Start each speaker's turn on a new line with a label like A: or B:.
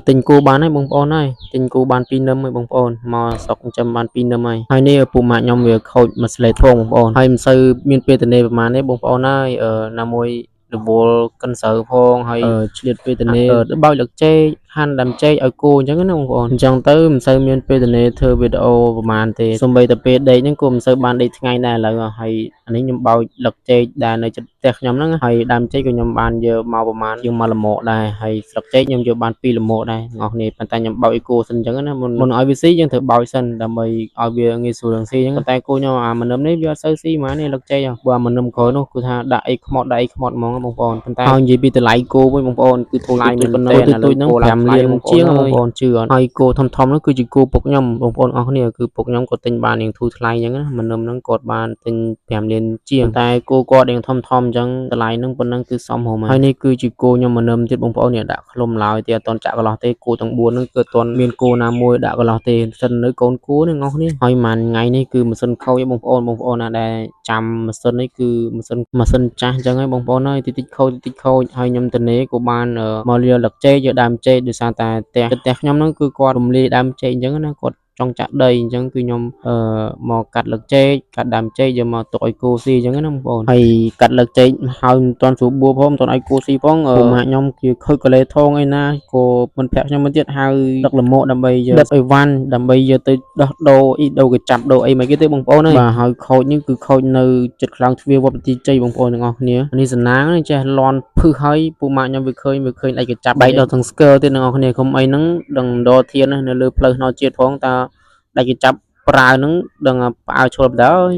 A: ទិញគោបានហើយបងប្អូនអើយទិញគោបាន2នឹមហើយបងប្អូនមកស្រុកចិញ្ចឹមបាន2នឹមហើយនេះឪពុកម៉ាក់ខ្ញុំវាខូចមួយស្លេធំបងប្អូនហើយមិនសូវមានពេលទំនេរប្រហែលទេបងប្អូនអើយណាមួយរវល់កិនស្រូវផងហើយឆ្លៀតពេលទំនេរទៅបោចលឹកចេកហាន់ដើមចេកឲ្យគោអញ្ចឹងណាបងប្អូនអញ្ចឹងទៅមិនសូវមានពេលទំនេរធ្វើវីដេអូប្រហែលទេសូម្បីតែពេលដេកហ្នឹងក៏មិនសូវបានដេកថ្ងៃដែរឥឡូវហើយអានេះខ្ញុំបោចលឹកចេកដែលនៅជិតផ្ទះខ្ញុំហ្នឹងហើយដើមចេកក៏ខ្ញុំបានយកមកប្រហែលយកមកលមកដែរហើយស្លឹកចេកខ្ញុំយកបាន2លមកដែរបងប្អូនប៉ុន្តែខ្ញុំបោចឲ្យគោសិនអញ្ចឹងណាមុនឲ្យវាស៊ីយើងត្រូវបោចសិនដើម្បីឲ្យវាងាយស្រួលនឹងស៊ីអញ្ចឹងប៉ុន្តែគោខ្ញុំអាម្នឹមនេះវាអត់សូវស៊ីហ្មងនេះលឹកចេកព្រោះអាម្នឹមក្រោយនោះគឺថាដាក់អីខ្មត់ហ្មងបងប្អូនប៉ុន្តែឲ្យនិយាយពីតម្លៃគោវិញបងប្អូនគឺថ្លៃមែនប៉ុណ្ណឹងទូចហ្នឹង5លានជាងបងប្អូនជឿអត់ហើយគោធំនោះគឺជាគោពុកខ្ញុំបងប្អូនអរគ្នាគឺពុកខ្ញុំក៏ទិញបានយ៉ាងធូរថ្លៃអញ្ចឹងណាម្នឹមហ្នឹងគាត់បានទិញ5លានជាងតែគោគាត់យ៉ាងធំអញ្ចឹងតម្លៃហ្នឹងប៉ុណ្ណឹងគឺសមរម្យហើយនេះគឺជាគោខ្ញុំម្នឹមទៀតបងប្អូននេះដាក់ឃ្លុំឡើយទៀតអត់ទាន់ចាក់កន្លោះទេគោទាំង4ហ្នឹងគឺអត់ទាន់មានគោណាមួយដាក់កន្លោះទេសិននៅកូនគោនេះបងប្អូនហើយមួយថ្ងៃនេះគឺម៉ាស៊ីនខូចបងប្អូនណាដែលចាំម៉ាស៊ីននេះគឺម៉ាស៊ីនចាស់អញ្ចឹងហើយបងប្អូនហើយតិចខូចហើយខ្ញុំទៅនេក៏បានមកលាលឹកចេកយកដើមចេកដោយសារតែផ្ទះខ្ញុំហ្នឹងគឺគាត់រំលាយដើមចេកអញ្ចឹងណាគាត់ចង់ចាក់ដីអញ្ចឹងគឺខ្ញុំមកកាត់លឹកចេកកាត់ដើមចេកយកមកទុកឲ្យគោស៊ីអញ្ចឹងណាបងប្អូនហើយកាត់លឹកចេកហើយមិនទាន់ស្រួលបួផងមិនទាន់ឲ្យគោស៊ីផងពូម៉ាក់ខ្ញុំគឺខូចកលេថងអីណាក៏មិនភ័ក្រខ្ញុំមកទៀតហៅដឹកលមកដើម្បីយកដិតអីវ៉ាន់ដើម្បីយកទៅដោះដូរអ៊ីដូកញ្ចាប់ដូរអីមិនគេទេបងប្អូនហើយបាទហើយខូចនេះគឺខូចនៅចិត្តខ្លោងទ្វារវត្តបន្ទាយជ័យបងប្អូនទាំងអស់គ្នានេះសំណាងនេះចេះលន់ភឹសហើយពូម៉ាក់ខ្ញុំវាឃើញឯកញ្ចាប់បែកដល់ទាំងស្គរទៀតទាំងអស់គ្នាគុំអីហ្នឹងដឹងដរធាននៅលើផ្លូវថ្នល់ជាតិផងតើដៃកញ្ចាប់ប្រើហ្នឹងដឹងផ្អើលឈុលបណ្ដោយ